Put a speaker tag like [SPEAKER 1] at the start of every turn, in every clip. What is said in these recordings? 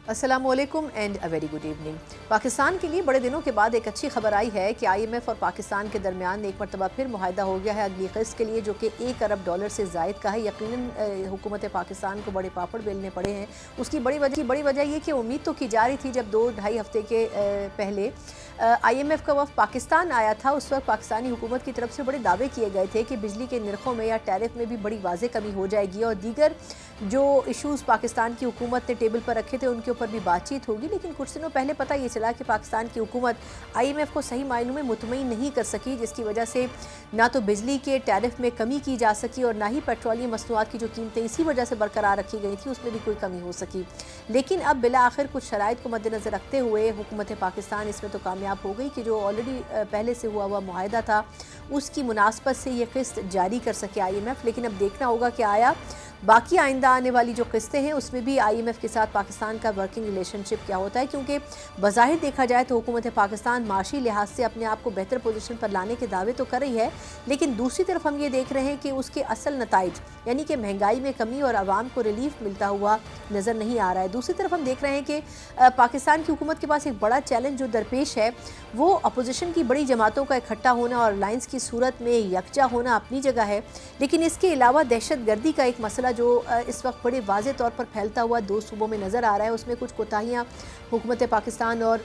[SPEAKER 1] السلام علیکم and a very good evening. Pakistan کے لیے بڑے دنوں کے بعد ایک اچھی خبر آئی ہے کہ آئی ایم ایف اور پاکستان کے درمیان ایک مرتبہ پھر معاہدہ ہو گیا ہے اگلی قسط کے لیے، جو کہ $1 ارب سے زائد کا ہے۔ یقیناً حکومت پاکستان کو بڑے پاپڑ بیلنے پڑے ہیں۔ اس کی بڑی وجہ یہ کہ امید تو کی جا رہی تھی، جب 2-2.5 ہفتے کے پہلے آئی ایم ایف کا وفد پاکستان آیا تھا، اس وقت پاکستانی حکومت کی طرف سے بڑے دعوے کیے گئے تھے کہ بجلی کے نرخوں میں یا ٹیرف میں بھی بڑی واضح کمی ہو جائے گی، اور دیگر جو ایشوز پاکستان کی حکومت نے ٹیبل پر رکھے تھے ان کے اوپر بھی بات چیت ہوگی۔ لیکن کچھ دنوں پہلے پتہ یہ چلا کہ پاکستان کی حکومت آئی ایم ایف کو صحیح معنوں میں مطمئن نہیں کر سکی، جس کی وجہ سے نہ تو بجلی کے ٹیرف میں کمی کی جا سکی اور نہ ہی پیٹرولیم مصنوعات کی جو قیمتیں اسی وجہ سے برقرار رکھی گئی تھی اس میں بھی کوئی کمی ہو سکی۔ لیکن اب بالآخر کچھ شرائط کو مد نظر رکھتے ہوئے حکومت پاکستان اس میں تو کامیاب ہو گئی کہ جو آلریڈی پہلے سے ہوا معاہدہ تھا اس کی مناسبت سے یہ قسط جاری کر سکے آئی ایم ایف۔ لیکن اب دیکھنا ہوگا کہ آیا باقی آئندہ آنے والی جو قسطیں ہیں اس میں بھی آئی ایم ایف کے ساتھ پاکستان کا ورکنگ ریلیشن شپ کیا ہوتا ہے، کیونکہ بظاہر دیکھا جائے تو حکومت پاکستان معاشی لحاظ سے اپنے آپ کو بہتر پوزیشن پر لانے کے دعوے تو کر رہی ہے، لیکن دوسری طرف ہم یہ دیکھ رہے ہیں کہ اس کے اصل نتائج یعنی کہ مہنگائی میں کمی اور عوام کو ریلیف ملتا ہوا نظر نہیں آ رہا ہے۔ دوسری طرف ہم دیکھ رہے ہیں کہ پاکستان کی حکومت کے پاس ایک بڑا چیلنج جو درپیش ہے وہ اپوزیشن کی بڑی جماعتوں کا اکٹھا ہونا اور لائنز کی صورت میں یکجا ہونا اپنی جگہ ہے، لیکن اس کے علاوہ دہشت گردی کا ایک مسئلہ جو اس وقت بڑے واضح طور پر پھیلتا ہوا 2 صوبوں میں نظر آ رہا ہے، اس میں کچھ کوتاہیاں حکومت پاکستان اور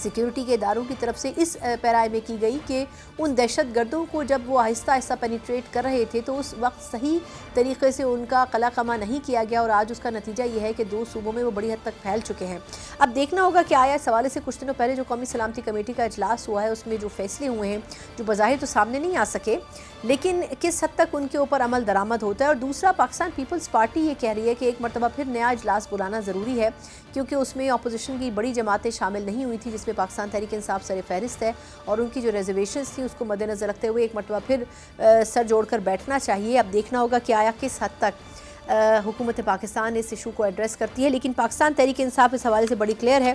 [SPEAKER 1] سیکیورٹی کے اداروں کی طرف سے اس پیرائے میں کی گئی کہ ان دہشت گردوں کو جب وہ آہستہ آہستہ پینیٹریٹ کر رہے تھے تو اس وقت صحیح طریقے سے ان کا قلع قمع نہیں کیا گیا، اور آج اس کا نتیجہ یہ ہے کہ 2 صوبوں میں وہ بڑی حد تک پھیل چکے ہیں۔ اب دیکھنا ہوگا کہ آیا اس حوالے سے کچھ دنوں پہلے جو قومی سلامتی کمیٹی کا اجلاس ہوا ہے اس میں جو فیصلے ہوئے ہیں جو بظاہر تو سامنے نہیں آ سکے، لیکن کس حد تک ان کے اوپر عمل درآمد ہوتا ہے۔ اور دوسرا، پاکستان پیپلز پارٹی یہ کہہ رہی ہے کہ ایک مرتبہ پھر نیا اجلاس بلانا ضروری ہے، کیونکہ اس میں اپوزیشن کی بڑی جماعتیں شامل نہیں ہوئی تھیں، جس میں پاکستان تحریک انصاف سر فہرست ہے، اور ان کی جو ریزرویشنز تھیں اس کو مد نظر رکھتے ہوئے ایک مرتبہ پھر سر جوڑ کر بیٹھنا چاہیے۔ اب دیکھنا ہوگا کہ آیا کس حد تک حکومت پاکستان اس ایشو کو ایڈریس کرتی ہے، لیکن پاکستان تحریک انصاف اس حوالے سے بڑی کلیئر ہے۔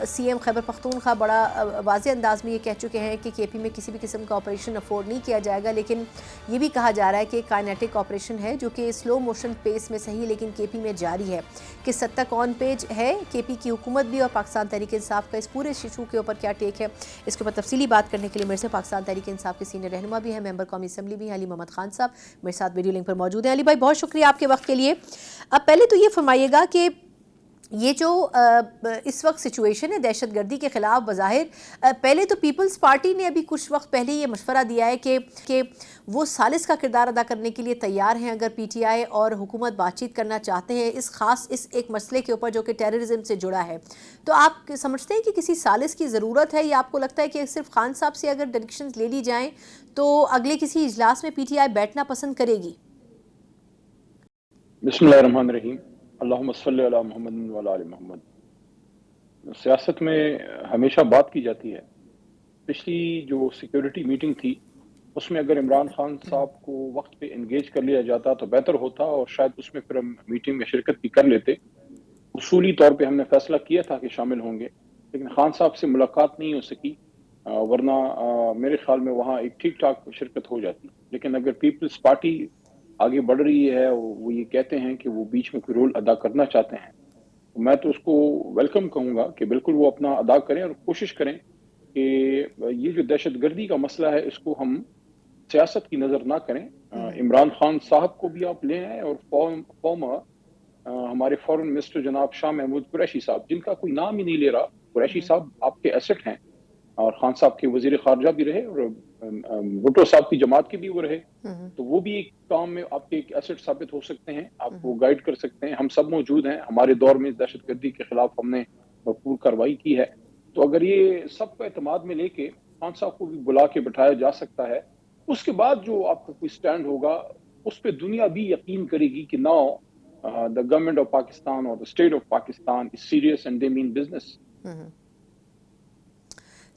[SPEAKER 1] سی ایم خیبر پختونخوا بڑا واضح انداز میں یہ کہہ چکے ہیں کہ کے پی میں کسی بھی قسم کا آپریشن افورڈ نہیں کیا جائے گا، لیکن یہ بھی کہا جا رہا ہے کہ کائنیٹک آپریشن ہے جو کہ سلو موشن پیس میں صحیح لیکن کے پی میں جاری ہے۔ کس حد تک آن پیج ہے کے پی کی حکومت بھی اور پاکستان تحریک انصاف کا اس پورے ایشو کے اوپر کیا ٹیک ہے، اس کے اوپر تفصیلی بات کرنے کے لیے میرے سے پاکستان تحریک انصاف کے سینئر رہنما بھی ہیں، ممبر قومی اسمبلی بھی ہیں، علی محمد خان صاحب میرے ساتھ ویڈیو لنک پر موجود ہیں۔ علی بھائی بہت شکریہ آپ کے وقت کے لیے۔ اب پہلے تو یہ فرمائیے گا کہ یہ جو اس وقت سچویشن ہے دہشت گردی کے خلاف، بظاہر پہلے تو پیپلز پارٹی نے ابھی کچھ وقت پہلے یہ مشورہ دیا ہے کہ وہ ثالث کا کردار ادا کرنے کے لیے تیار ہیں اگر پی ٹی آئی اور حکومت بات چیت کرنا چاہتے ہیں اس ایک مسئلے کے اوپر جو کہ ٹیررزم سے جڑا ہے۔ تو آپ سمجھتے ہیں کہ کسی ثالث کی ضرورت ہے، یا آپ کو لگتا ہے کہ صرف خان صاحب سے اگر ڈائریکشنز لے لی جائیں تو اگلے کسی اجلاس میں پی ٹی آئی بیٹھنا پسند کرے گی؟
[SPEAKER 2] بسم اللہ الرحمن الرحیم، اللہم صلی علی محمد وعلی آل محمد۔ سیاست میں ہمیشہ بات کی جاتی ہے، پچھلی جو سیکیورٹی میٹنگ تھی اس میں اگر عمران خان صاحب کو وقت پہ انگیج کر لیا جاتا تو بہتر ہوتا، اور شاید اس میں پھر ہم میٹنگ میں شرکت بھی کر لیتے۔ اصولی طور پہ ہم نے فیصلہ کیا تھا کہ شامل ہوں گے، لیکن خان صاحب سے ملاقات نہیں ہو سکی، ورنہ میرے خیال میں وہاں ایک ٹھیک ٹھاک شرکت ہو جاتی۔ لیکن اگر پیپلز پارٹی آگے بڑھ رہی ہے، وہ یہ کہتے ہیں کہ وہ بیچ میں کوئی رول ادا کرنا چاہتے ہیں، تو میں تو اس کو ویلکم کہوں گا کہ بالکل وہ اپنا ادا کریں اور کوشش کریں کہ یہ جو دہشت گردی کا مسئلہ ہے اس کو ہم سیاست کی نظر نہ کریں۔ عمران خان صاحب کو بھی آپ لے آئیں، اور فارمر ہمارے فورن منسٹر جناب شاہ محمود قریشی صاحب، جن کا کوئی نام ہی نہیں لے رہا، قریشی صاحب آپ کے ایسٹ ہیں، اور خان صاحب کے وزیر خارجہ بھی رہے اور بھٹو صاحب کی جماعت کے بھی وہ رہے، تو وہ بھی ایک کام میں آپ کے ایک ایسٹ ثابت ہو سکتے ہیں، آپ کو گائیڈ کر سکتے ہیں۔ ہم سب موجود ہیں، ہمارے دور میں دہشت گردی کے خلاف ہم نے بھرپور کارروائی کی ہے، تو اگر یہ سب کو اعتماد میں لے کے خان صاحب کو بھی بلا کے بٹھایا جا سکتا ہے، اس کے بعد جو آپ کا کوئی سٹینڈ ہوگا اس پہ دنیا بھی یقین کرے گی کہ now the government of Pakistan or the state of Pakistan is serious and they mean business.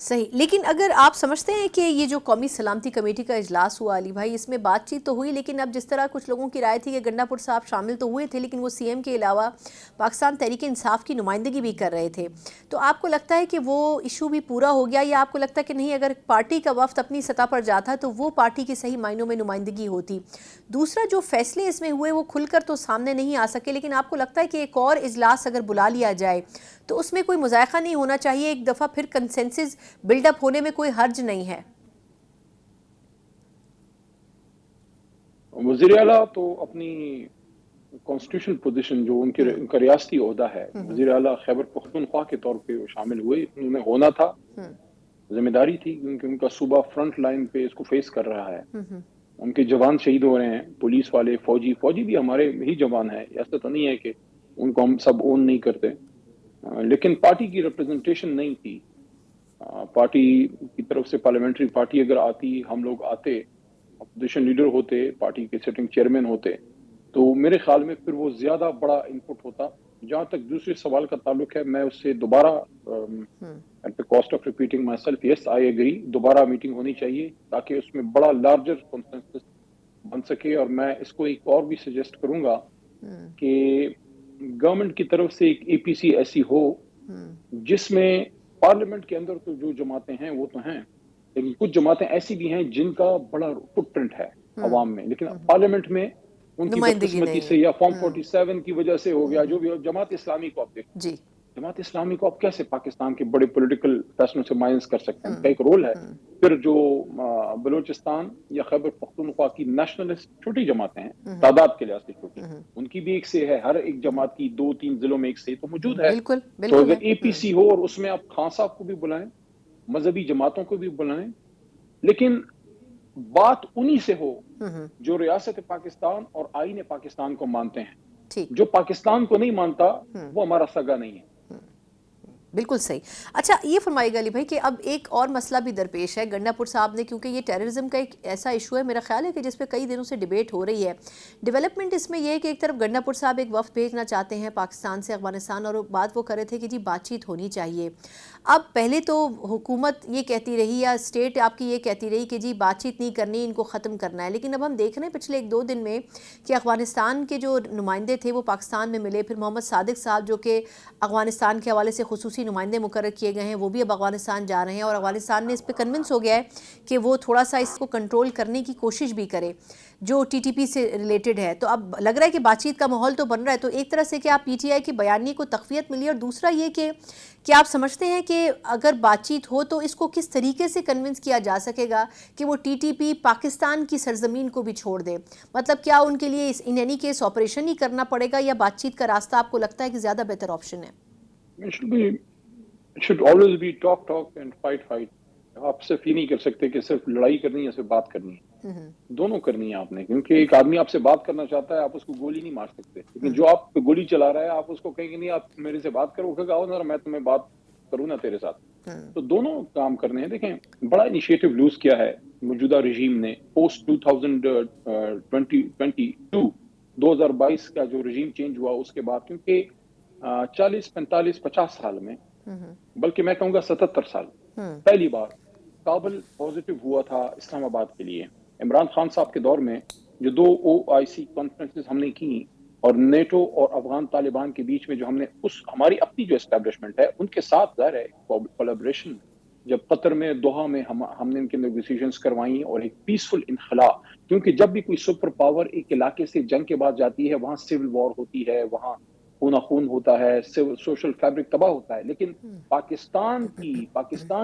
[SPEAKER 1] صحیح، لیکن اگر آپ سمجھتے ہیں کہ یہ جو قومی سلامتی کمیٹی کا اجلاس ہوا علی بھائی، اس میں بات چیت تو ہوئی، لیکن اب جس طرح کچھ لوگوں کی رائے تھی کہ گنڈا پور صاحب شامل تو ہوئے تھے لیکن وہ سی ایم کے علاوہ پاکستان تحریک انصاف کی نمائندگی بھی کر رہے تھے، تو آپ کو لگتا ہے کہ وہ ایشو بھی پورا ہو گیا، یا آپ کو لگتا ہے کہ نہیں اگر پارٹی کا وفد اپنی سطح پر جاتا تو وہ پارٹی کی صحیح معنوں میں نمائندگی ہوتی؟ دوسرا جو فیصلے اس میں ہوئے وہ کھل کر تو سامنے نہیں آ سکے، لیکن آپ کو لگتا ہے کہ ایک اور اجلاس اگر بلا لیا جائے تو اس میں کوئی مذائقہ نہیں ہونا چاہیے، ایک دفعہ پھر کنسنسس بلڈ اپ ہونے میں کوئی حرج نہیں ہے؟
[SPEAKER 2] وزیر اعلیٰ تو اپنی کانسٹیٹیوشنل پوزیشن جو ان کا ریاستی عہدہ ہے، وزیر اعلیٰ خیبر پختونخوا کے طور پہ وہ شامل ہوئے، انہیں ہونا تھا، ذمہ داری تھی، کیونکہ ان کا صوبہ فرنٹ لائن پہ اس کو فیس کر رہا ہے، ان کے جوان شہید ہو رہے ہیں، پولیس والے، فوجی بھی ہمارے ہی جوان ہیں، ایسا تو نہیں ہے کہ ان کو ہم سب اون نہیں کرتے، لیکن پارٹی کی ریپرزنٹیشن نہیں تھی، پارٹی کی طرف سے پارلیمنٹری پارٹی اگر آتی، ہم لوگ آتے، اپوزیشن لیڈر ہوتے، پارٹی کے سٹنگ چیئرمین ہوتے، تو میرے خیال میں پھر وہ زیادہ بڑا انپٹ ہوتا۔ جہاں تک دوسرے سوال کا تعلق ہے، میں اس سے دوبارہ at the cost of repeating myself, yes I agree, دوبارہ میٹنگ ہونی چاہیے تاکہ اس میں بڑا لارجر کنسنسس بن سکے، اور میں اس کو ایک اور بھی سجیسٹ کروں گا کہ گورنمنٹ کی طرف سے ایک اے پی سی ایسی ہو جس میں پارلیمنٹ کے اندر تو جو جماعتیں ہیں وہ تو ہیں، لیکن کچھ جماعتیں ایسی بھی ہیں جن کا بڑا فٹ پرنٹ ہے عوام میں، لیکن پارلیمنٹ میں ان کی بدقسمتی سے یا فارم 47 کی وجہ سے ہو گیا، جو بھی جماعت اسلامی کو آپ دیکھیں،
[SPEAKER 1] جی
[SPEAKER 2] جماعت اسلامی کو آپ کیسے پاکستان کے بڑے پولیٹیکل فیصلوں سے مائنس کر سکتے ہیں، ان کا ایک رول ہے۔ پھر جو بلوچستان یا خیبر پختونخوا کی نیشنلسٹ چھوٹی جماعتیں ہیں، تعداد کے لحاظ سے چھوٹی، ان کی بھی ایک سے ہے، ہر ایک جماعت کی 2-3 ضلعوں میں ایک سے تو موجود ہے،
[SPEAKER 1] بالکل
[SPEAKER 2] تو
[SPEAKER 1] بالکل
[SPEAKER 2] اگر اے پی سی ہو اور اس میں آپ خان صاحب کو بھی بلائیں، مذہبی جماعتوں کو بھی بلائیں، لیکن بات انہی سے ہو جو ریاست پاکستان اور آئین پاکستان کو مانتے ہیں،
[SPEAKER 1] ٹھیک،
[SPEAKER 2] جو پاکستان کو نہیں مانتا وہ ہمارا سگا نہیں ہے۔
[SPEAKER 1] بالکل صحیح۔ اچھا یہ فرمائے گا علی بھائی کہ اب ایک اور مسئلہ بھی درپیش ہے، گنڈا پور صاحب نے، کیونکہ یہ ٹیررزم کا ایک ایسا ایشو ہے میرا خیال ہے کہ جس پہ کئی دنوں سے ڈیبیٹ ہو رہی ہے، ڈیولپمنٹ اس میں یہ ہے کہ ایک طرف گنڈا پور صاحب ایک وفد بھیجنا چاہتے ہیں پاکستان سے افغانستان، اور بات وہ کر رہے تھے کہ جی بات چیت ہونی چاہیے۔ اب پہلے تو حکومت یہ کہتی رہی یا اسٹیٹ آپ کی یہ کہتی رہی کہ جی بات چیت نہیں کرنی، ان کو ختم کرنا ہے، لیکن اب ہم دیکھ رہے ہیں پچھلے 1-2 دن میں کہ افغانستان کے جو نمائندے تھے وہ پاکستان میں ملے، پھر محمد صادق صاحب جو کہ افغانستان کے حوالے سے خصوصی نمائندے مقرر کیے گئے ہیں وہ بھی اب افغانستان جا رہے ہیں، اور افغانستان نے اس پہ کنونس ہو گیا ہے کہ وہ تھوڑا سا اس کو کنٹرول کرنے کی کوشش بھی کرے جو ٹی ٹی پی سے ریلیٹڈ ہے، تو اب لگ رہا ہے کہ بات چیت کا ماحول تو بن رہا ہے، تو ایک طرح سے کہ آپ پی ٹی آئی کی بیانیے کو تقویت ملی، اور دوسرا یہ کہ کیا آپ سمجھتے ہیں کہ اگر بات چیت ہو تو اس کو کس طریقے سے کنونس کیا جا سکے گا کہ وہ ٹی ٹی پی پاکستان کی سرزمین کو بھی چھوڑ دے؟ مطلب کیا ان کے لیے ان اینی کیس آپریشن ہی کرنا پڑے گا، یا بات چیت کا راستہ آپ کو لگتا ہے کہ زیادہ بہتر آپشن ہے؟
[SPEAKER 2] It should always be talk and fight. آپ صرف یہ نہیں کر سکتے کہ صرف لڑائی کرنی ہے، صرف بات کرنی ہے، دونوں کرنی ہے آپ نے، کیونکہ ایک آدمی آپ سے بات کرنا چاہتا ہے، آپ اس کو گولی نہیں مار سکتے، لیکن جو آپ پہ گولی چلا رہا ہے آپ اس کو کہیں گے نہیں آپ میرے سے بات کرو، کہ آؤ نا میں تمہیں بات کروں نا تیرے ساتھ، تو دونوں کام کرنے ہیں۔ دیکھیں بڑا انیشیٹو لوز کیا ہے موجودہ رژیم نے پوسٹ 2022 کا جو رژیم چینج ہوا اس کے بعد، کیونکہ 40 45 50 سال میں، بلکہ میں کہوں گا 77 سال پہلی بار کابل پازیٹو ہوا تھا اسلام آباد کے لیے۔ عمران خان صاحب کے دور میں جو 2 OIC کانفرنسز ہم نے کی، اور نیٹو اور افغان طالبان کے بیچ میں جو ہم نے ہماری اپنی جو اسٹیبلشمنٹ ہے ان کے ساتھ ظاہر ہے کولیبریشن، جب قطر میں دوحہ میں ہم نے ان کے نیگوسیشنز کروائیں، اور ایک پیسفل انخلا، کیونکہ جب بھی کوئی سپر پاور ایک علاقے سے جنگ کے بعد جاتی ہے وہاں سول وار ہوتی ہے، وہاں خون ہوتا ہے، سوشل فیبرک تباہ ہوتا ہے، لیکن پاکستان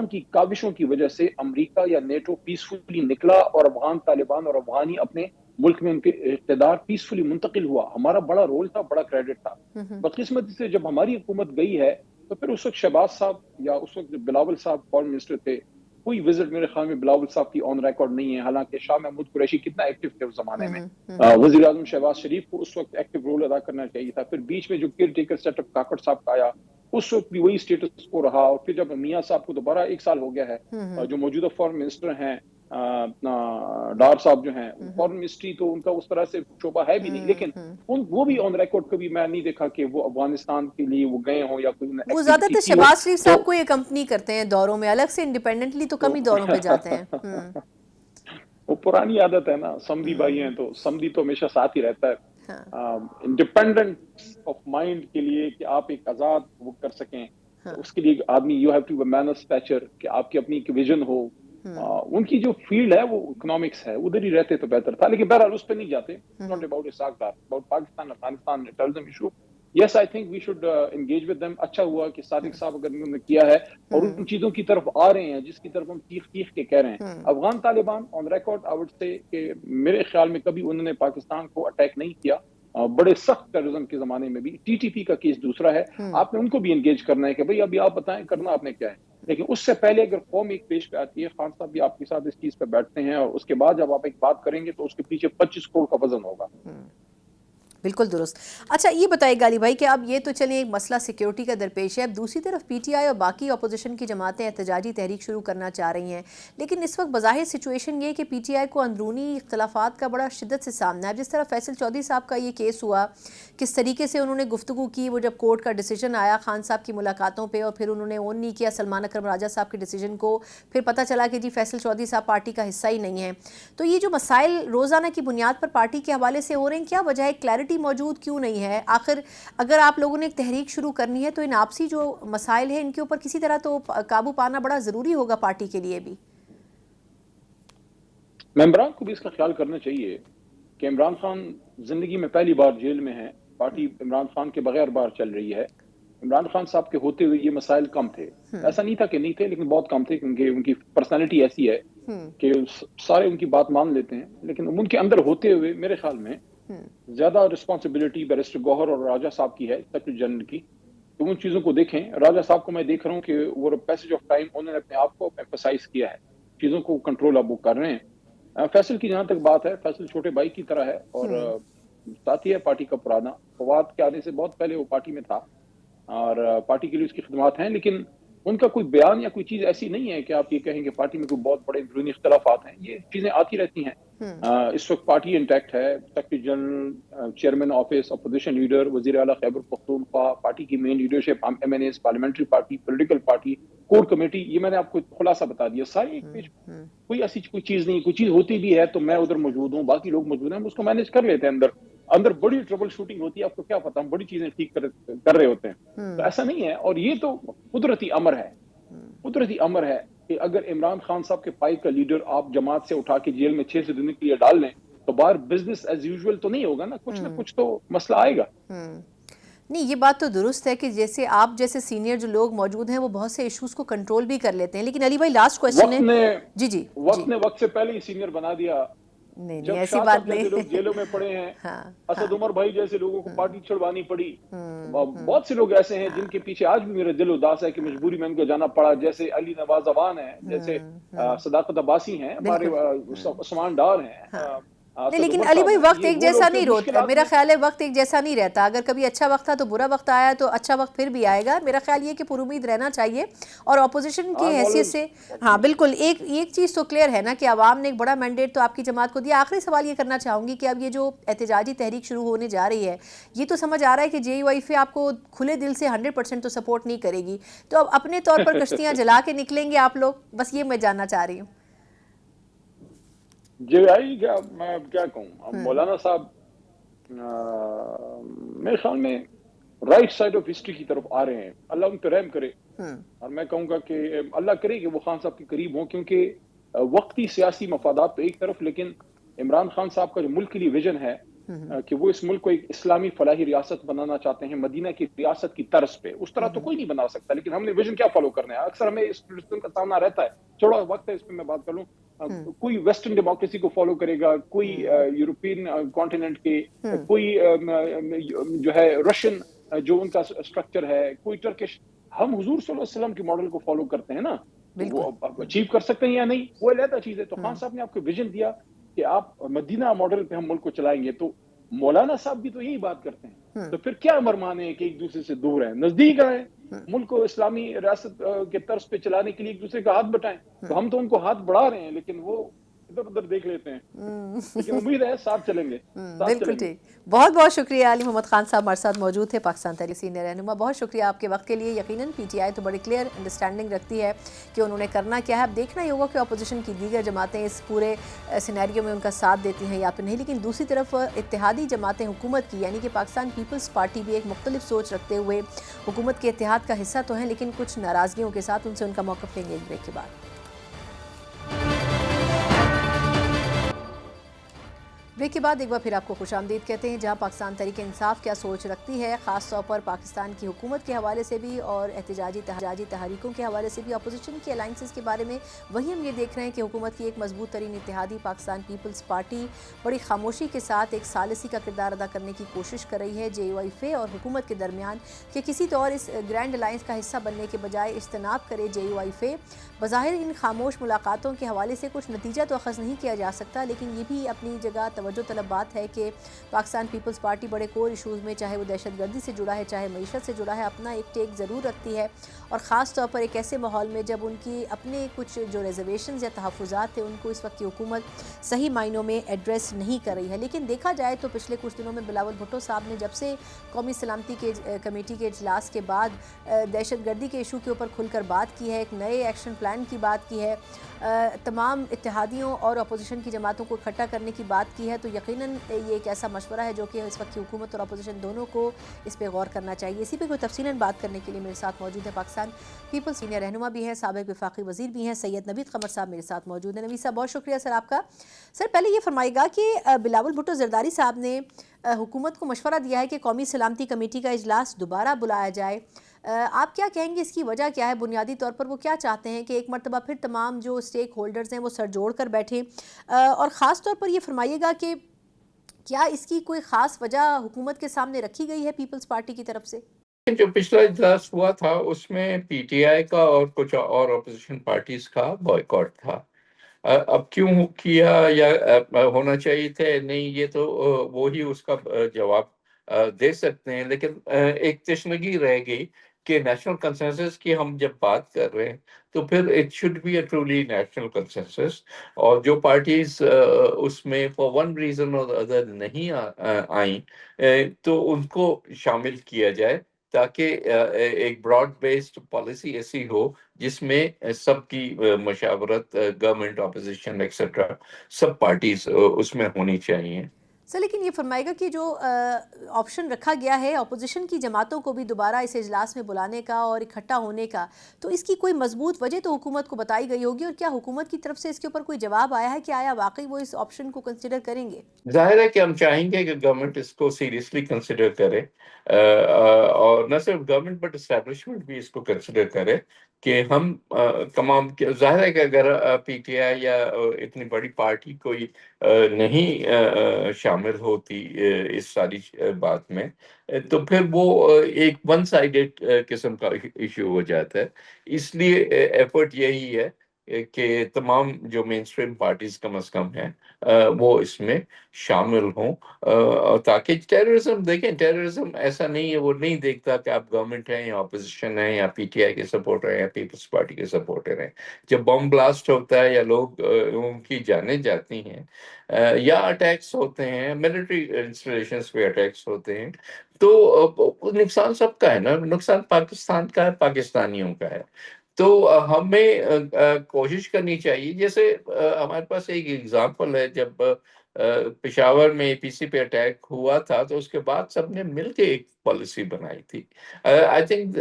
[SPEAKER 2] کی کاوشوں کی وجہ سے امریکہ یا نیٹو پیسفلی نکلا، اور افغان طالبان اور افغانی اپنے ملک میں ان کے اقتدار پیسفلی منتقل ہوا۔ ہمارا بڑا رول تھا، بڑا کریڈٹ تھا۔ بدقسمتی سے جب ہماری حکومت گئی ہے تو پھر اس وقت شہباز صاحب یا اس وقت بلاول صاحب فارن منسٹر تھے، کوئی وزٹ میرے خیال میں بلاول صاحب کی آن ریکارڈ نہیں ہے، حالانکہ شاہ محمود قریشی کتنا ایکٹیو تھے اس زمانے میں، وزیر اعظم شہباز شریف کو اس وقت ایکٹیو رول ادا کرنا چاہیے تھا۔ پھر بیچ میں جو caretaker setup Kakar صاحب کا آیا اس وقت بھی وہی سٹیٹس کو رہا، اور پھر جب میاں صاحب کو دوبارہ 1 سال ہو گیا ہے، جو موجودہ فارن منسٹر ہیں ڈار صاحب جو ہیں فورن منسٹری تو ان کا اس طرح سے شعبہ ہے بھی نہیں، لیکن وہ بھی آن ریکارڈ کبھی میں نہیں دیکھا کہ وہ افغانستان کے لیے وہ گئے ہوں یا کوئی
[SPEAKER 1] وہ زیادہ
[SPEAKER 2] ایکٹیویٹی
[SPEAKER 1] تر
[SPEAKER 2] کی ہو.
[SPEAKER 1] شہباز شریف
[SPEAKER 2] تو
[SPEAKER 1] صاحب کو یہ کمپنی کرتے ہیں دوروں میں، الگ سے انڈیپینڈنٹلی تو کم ہی دوروں پہ جاتے ہیں.
[SPEAKER 2] وہ پرانی عادت ہے نا، سمدھی بھائی ہیں تو سمدھی تو ہمیشہ ساتھ ہی رہتا ہے.
[SPEAKER 1] ہاں
[SPEAKER 2] انڈیپینڈنس آف مائنڈ کے لیے کہ آپ ایک آزاد وہ کر سکیں،
[SPEAKER 1] ہاں
[SPEAKER 2] اس کے لیے آدمی you have to man of stature کہ آپ کی اپنی ایک ویژن ہو. ان کی جو فیلڈ ہے وہ اکنامکس ہے، ادھر ہی رہتے تو بہتر تھا، لیکن بہرحال اس پہ نہیں جاتے. Not about Ishaq Dar, about Pakistan Afghanistan terrorism issue. Yes I think we should engage with them. اچھا ہوا کہ صادق صاحب اگر انہوں نے کیا ہے اور ان چیزوں کی طرف آ رہے ہیں جس کی طرف ہم چیخ چیخ کے کہہ رہے ہیں. Afghan Taliban on record I would say کہ میرے خیال میں کبھی انہوں نے پاکستان کو اٹیک نہیں کیا. بڑے سخت ٹیررزم کے زمانے میں بھی. ٹی ٹی پی کا کیس دوسرا ہے، آپ نے ان کو بھی انگیج کرنا ہے کہ بھئی ابھی آپ بتائیں کرنا آپ نے کیا ہے. لیکن اس سے پہلے اگر قوم ایک پیش پہ آتی ہے، خان صاحب بھی آپ کے ساتھ اس چیز پہ بیٹھتے ہیں، اور اس کے بعد جب آپ ایک بات کریں گے تو اس کے پیچھے 25 کروڑ کا وزن ہوگا.
[SPEAKER 1] بالکل درست. اچھا یہ بتائیے غالب بھائی کہ اب یہ تو چلیں ایک مسئلہ سیکیورٹی کا درپیش ہے، اب دوسری طرف پی ٹی آئی اور باقی اپوزیشن کی جماعتیں احتجاجی تحریک شروع کرنا چاہ رہی ہیں، لیکن اس وقت بظاہر سچویشن یہ کہ پی ٹی آئی کو اندرونی اختلافات کا بڑا شدت سے سامنا ہے. جس طرح فیصل چودھری صاحب کا یہ کیس ہوا، کس طریقے سے انہوں نے گفتگو کی، وہ جب کورٹ کا ڈیسیجن آیا خان صاحب کی ملاقاتوں پہ، اور پھر انہوں نے اون نہیں کیا سلمان اکرم راجہ صاحب کے ڈیسیجن کو، پھر پتہ چلا کہ جی فیصل چودھری صاحب پارٹی کا حصہ ہی نہیں ہے. تو یہ جو مسائل روزانہ کی بنیاد پر پارٹی کے حوالے سے ہو رہے ہیں، کیا وجہ ہے؟ کلیئرٹی موجود کیوں نہیں ہے؟ آخر اگر آپ لوگوں نے ایک تحریک شروع کرنی ہے تو ان آپسی جو مسائل ہیں ان کے اوپر کسی طرح تو قابو پانا بڑا ضروری ہوگا پارٹی کے لیے بھی.
[SPEAKER 2] ممبران کو بھی اس کا خیال کرنا چاہیے کہ عمران خان زندگی میں پہلی بار جیل میں ہے. پارٹی عمران خان کے بغیر بار چل رہی ہے. عمران خان صاحب کے ہوتے ہوئے یہ مسائل کم تھے. ایسا نہیں تھا کہ نہیں تھے، لیکن بہت کم تھے، کیونکہ ان کی پرسنالٹی ایسی ہے کہ سارے ان کی بات مان لیتے ہیں. لیکن ان کے اندر ہوتے ہوئے میرے خیال میں زیادہ رسپانسبلٹی بیرسٹر گوہر اور راجہ صاحب کی ہے، سیکرٹری جنرل کی. تو ان چیزوں کو دیکھیں. راجہ صاحب کو میں دیکھ رہا ہوں کہ وہ پیسج آف ٹائم انہوں نے اپنے آپ کو ایمفسائز کیا ہے، چیزوں کو کنٹرول اب وہ کر رہے ہیں. فیصل کی جہاں تک بات ہے، فیصل چھوٹے بھائی کی طرح ہے اور ساتھی ہے پارٹی کا پرانا. فواد کے آنے سے بہت پہلے وہ پارٹی میں تھا اور پارٹی کے لیے اس کی خدمات ہیں، لیکن ان کا کوئی بیان یا کوئی چیز ایسی نہیں ہے کہ آپ یہ کہیں کہ پارٹی میں کوئی بہت بڑے اندرونی اختلافات ہیں. یہ چیزیں آتی رہتی ہیں. اس وقت پارٹی انٹیکٹ ہے. Secretary general, chairman office, opposition leader, وزیر اعلیٰ خیبر پختونخوا، پارٹی کی main leadership, M N As, parliamentary party, political party, core committee. یہ میں نے آپ کو خلاصہ بتا دیا. ساری ایک پیج، کوئی ایسی کوئی چیز نہیں. کوئی چیز ہوتی بھی ہے تو میں ادھر موجود ہوں، باقی لوگ موجود ہیں، ہم اس کو مینیج کر لیتے ہیں. اندر بڑی ٹربل شوٹنگ ہوتی ہے، آپ کو کیا پتا، ہم بڑی چیزیں ٹھیک کر رہے ہوتے ہیں. تو ایسا نہیں ہے. اور یہ تو قدرتی امر ہے، قدرتی امر ہے کہ اگر عمران خان صاحب کے پائی کا لیڈر آپ جماعت سے اٹھا کے جیل میں 6 دن کے لیے ڈال لیں تو باہر بزنس ایز یوزول تو نہیں ہوگا نا، کچھ نہ کچھ تو مسئلہ آئے گا.
[SPEAKER 1] نہیں یہ بات تو درست ہے کہ جیسے آپ جیسے سینئر جو لوگ موجود ہیں وہ بہت سے ایشوز کو کنٹرول بھی کر لیتے ہیں. لیکن علی بھائی لاسٹ کویسچن ہے. جی
[SPEAKER 2] وقت نے وقت سے پہلے ہی سینئر بنا دیا.
[SPEAKER 1] نہیں
[SPEAKER 2] جب
[SPEAKER 1] ایسی
[SPEAKER 2] شاہ
[SPEAKER 1] بات
[SPEAKER 2] صاحب جیسے لوگ جیلوں میں پڑے ہیں، اسد عمر بھائی جیسے لوگوں کو پارٹی چھڑوانی پڑی، بہت سے لوگ ایسے ہیں جن کے پیچھے آج بھی میرا دل اداس ہے کہ مجبوری میں ان کو جانا پڑا. جیسے علی نواز اوان ہیں، جیسے صداقت عباسی ہیں، ہمارے عثمان ڈار ہیں.
[SPEAKER 1] نہیں لیکن علی بھائی وقت ایک جیسا نہیں ہوتا. میرا خیال ہے وقت ایک جیسا نہیں رہتا. اگر کبھی اچھا وقت تھا تو برا وقت آیا تو اچھا وقت پھر بھی آئے گا. میرا خیال یہ کہ پر امید رہنا چاہیے اور اپوزیشن کی حیثیت سے. ہاں بالکل. ایک چیز تو کلیئر ہے نا کہ عوام نے ایک بڑا مینڈیٹ تو آپ کی جماعت کو دیا. آخری سوال یہ کرنا چاہوں گی کہ اب یہ جو احتجاجی تحریک شروع ہونے جا رہی ہے، یہ تو سمجھ آ رہا ہے کہ جے یو آئی ایف آپ کو کھلے دل سے 100% تو سپورٹ نہیں کرے گی. تو اب اپنے طور پر کشتیاں جلا کے نکلیں گے آپ لوگ؟ بس یہ میں جاننا چاہ رہی ہوں.
[SPEAKER 2] جی آئی کیا میں کیا کہوں. مولانا صاحب میرے خیال میں رائٹ سائڈ آف ہسٹری کی طرف آ رہے ہیں. اللہ ان پہ رحم کرے. اور میں کہوں گا کہ اللہ کرے کہ وہ خان صاحب کے قریب ہوں، کیونکہ وقتی سیاسی مفادات تو ایک طرف، لیکن عمران خان صاحب کا جو ملک کے لیے ویژن ہے کہ وہ اس ملک کو ایک اسلامی فلاحی ریاست بنانا چاہتے ہیں، مدینہ کی ریاست کی طرز پہ. اس طرح تو کوئی نہیں بنا سکتا، لیکن ہم نے ویژن کیا فالو کرنا ہے. اکثر ہمیں اس پرسپشن کا سامنا رہتا ہے. چھوڑا وقت ہے اس پہ میں بات کر لوں. کوئی ویسٹرن ڈیموکریسی کو فالو کرے گا، کوئی یورپین کانٹیننٹ کے، کوئی جو ہے رشین جو ان کا اسٹرکچر ہے، کوئی ٹرکش. ہم حضور صلی اللہ علیہ وسلم کے ماڈل کو فالو کرتے ہیں نا. وہ اچیو کر سکتے ہیں یا نہیں وہ علیحدہ چیز ہے. تو خان صاحب نے آپ کو ویژن دیا کہ آپ مدینہ ماڈل پہ ہم ملک کو چلائیں گے. تو مولانا صاحب بھی تو یہی بات کرتے ہیں. تو پھر کیا مرمانے ہیں کہ ایک دوسرے سے دور ہیں، نزدیک آئیں، ملک کو اسلامی ریاست کے طرز پہ چلانے کے لیے ایک دوسرے کا ہاتھ بٹائیں. تو ہم تو ان کو ہاتھ بڑھا رہے ہیں، لیکن وہ ادھر ادھر دیکھ لیتے ہیں، لیکن امید ہے ساتھ چلیں گے، ساتھ
[SPEAKER 1] بالکل
[SPEAKER 2] چلیں گے۔
[SPEAKER 1] ٹھیک، بہت بہت شکریہ علی محمد خان صاحب ہمارے ساتھ موجود تھے، پاکستان تحریک سینئر رہنما، بہت شکریہ آپ کے وقت کے لیے۔ یقیناً پی ٹی آئی تو بڑی کلیئر انڈرسٹینڈنگ رکھتی ہے کہ انہوں نے کرنا کیا ہے، اب دیکھنا ہی ہوگا کہ اپوزیشن کی دیگر جماعتیں اس پورے سینیریو میں ان کا ساتھ دیتی ہیں یا پھر نہیں، لیکن دوسری طرف اتحادی جماعتیں حکومت کی یعنی کہ پاکستان پیپلز پارٹی بھی ایک مختلف سوچ رکھتے ہوئے حکومت کے اتحاد کا حصہ تو ہیں، لیکن کچھ ناراضگیوں کے ساتھ ان سے ان کا موقف لیں گے ایک بریک کے بعد۔ بریک کے بعد ایک بار پھر آپ کو خوش آمدید کہتے ہیں، جہاں پاکستان تحریک انصاف کیا سوچ رکھتی ہے، خاص طور پر پاکستان کی حکومت کے حوالے سے بھی اور احتجاجی تحریکوں کے حوالے سے بھی، اپوزیشن کی الائنسز کے بارے میں وہی ہم یہ دیکھ رہے ہیں کہ حکومت کی ایک مضبوط ترین اتحادی پاکستان پیپلز پارٹی بڑی خاموشی کے ساتھ ایک ثالثی کا کردار ادا کرنے کی کوشش کر رہی ہے۔ جے یو آئی فے اور حکومت کے درمیان کہ کسی طور اس گرینڈ الائنس کا حصہ بننے کے بجائے اجتناب کرے جے یو آئی فے، بظاہر ان خاموش ملاقاتوں کے حوالے سے کچھ نتیجہ تو اخذ نہیں کیا جا سکتا، لیکن یہ بھی اپنی جگہ توجہ طلب بات ہے کہ پاکستان پیپلز پارٹی بڑے کور ایشوز میں، چاہے وہ دہشت گردی سے جڑا ہے چاہے معیشت سے جڑا ہے، اپنا ایک ٹیک ضرور رکھتی ہے، اور خاص طور پر ایک ایسے ماحول میں جب ان کی اپنے کچھ جو ریزرویشنز یا تحفظات تھے ان کو اس وقت کی حکومت صحیح معنوں میں ایڈریس نہیں کر رہی ہے۔ لیکن دیکھا جائے تو پچھلے کچھ دنوں میں بلاول بھٹو صاحب نے جب سے قومی سلامتی کے کمیٹی کے اجلاس کے بعد دہشت گردی کے ایشو کے اوپر کھل کر بات کی ہے، ایک نئے ایکشن پلان کی بات کی ہے، تمام اتحادیوں اور اپوزیشن کی جماعتوں کو اکٹھا کرنے کی بات کی ہے، تو یقیناً یہ ایک ایسا مشورہ ہے جو کہ اس وقت کی حکومت اور اپوزیشن دونوں کو اس پہ غور کرنا چاہیے۔ اسی پہ کوئی تفصیلاً بات کرنے کے لیے میرے ساتھ موجود ہے پاکستان پیپلز سینئر رہنما بھی ہیں، سابق وفاقی وزیر بھی ہیں، سید نوید قمر صاحب میرے ساتھ موجود ہیں۔ نوید صاحب بہت شکریہ سر آپ کا۔ سر پہلے یہ فرمائے گا کہ بلاول بھٹو زرداری صاحب نے حکومت کو مشورہ دیا ہے کہ قومی سلامتی کمیٹی کا اجلاس دوبارہ بلایا جائے، آپ کیا کہیں گے، اس کی وجہ کیا ہے؟ بنیادی طور پر وہ کیا چاہتے ہیں کہ ایک مرتبہ پھر تمام جو اسٹیک ہولڈرز ہیں وہ سر جوڑ کر بیٹھیں، اور خاص طور پر یہ فرمائیے گا کہ کیا اس کی کوئی خاص وجہ حکومت کے سامنے رکھی گئی ہے پیپلز پارٹی کی طرف سے؟
[SPEAKER 3] جو پچھلا اجلاس ہوا تھا اس میں پی ٹی آئی کا اور کچھ اور اپوزیشن پارٹیز کا بائیکاٹ تھا۔ اب کیوں کیا یا ہونا چاہیے تھے نہیں، یہ تو وہی اس کا جواب دے سکتے ہیں، لیکن ایک تشنگی رہ گئی کہ نیشنل کنسنسس کی ہم جب بات کر رہے ہیں تو پھر it should be a truly national consensus, اور جو پارٹیز اس میں for one reason or other نہیں آئیں تو ان کو شامل کیا جائے، تاکہ ایک براڈ بیسڈ پالیسی ایسی ہو جس میں سب کی مشاورت، گورنمنٹ، اپوزیشن ایکسیٹرا، سب پارٹیز اس میں ہونی چاہیے۔
[SPEAKER 1] سر لیکن یہ فرمائے گا کہ جو آپشن رکھا گیا ہے اپوزیشن کی جماعتوں کو بھی دوبارہ اس اجلاس میں بلانے کا اور اکٹھا ہونے کا، تو اس کی کوئی مضبوط وجہ تو حکومت کو بتائی گئی ہوگی، اور کیا حکومت کی طرف سے اس کے اوپر کوئی جواب آیا ہے کہ آیا واقعی وہ اس آپشن کو کنسیڈر کریں گے؟
[SPEAKER 3] ظاہر ہے کہ ہم چاہیں گے کہ گورنمنٹ اس کو سیریسلی کنسیڈر کرے، اور نہ صرف گورنمنٹ بٹ اسٹیبلشمنٹ بھی اس کو کنسیڈر کرے کہ ہم تمام، ظاہر ہے کہ اگر پی ٹی آئی یا اتنی بڑی پارٹی کوئی نہیں شامل ہوتی اس ساری بات میں، تو پھر وہ ایک ون سائیڈڈ قسم کا ایشو ہو جاتا ہے۔ اس لیے ایفرٹ یہی ہے کہ تمام جو مین اسٹریم پارٹیز کم از کم ہیں وہ اس میں شامل ہوں، تاکہ ٹیررزم، دیکھیں ٹیررزم ایسا نہیں ہے، وہ نہیں دیکھتا کہ آپ گورنمنٹ ہیں یا اپوزیشن ہیں یا پی ٹی آئی کے سپورٹر ہیں یا پیپلز پارٹی کے سپورٹر ہیں۔ جب بم بلاسٹ ہوتا ہے یا لوگوں کی جانیں جاتی ہیں یا اٹیکس ہوتے ہیں، ملٹری انسٹالیشنز پہ اٹیکس ہوتے ہیں، تو نقصان سب کا ہے نا، نقصان پاکستان کا ہے، پاکستانیوں کا ہے۔ تو ہمیں کوشش کرنی چاہیے، جیسے ہمارے پاس ایک ایگزامپل ہے، جب پشاور میں اے پی سی پہ اٹیک ہوا تھا تو اس کے بعد سب نے مل کے ایک پالیسی بنائی تھی۔ آئی تھنک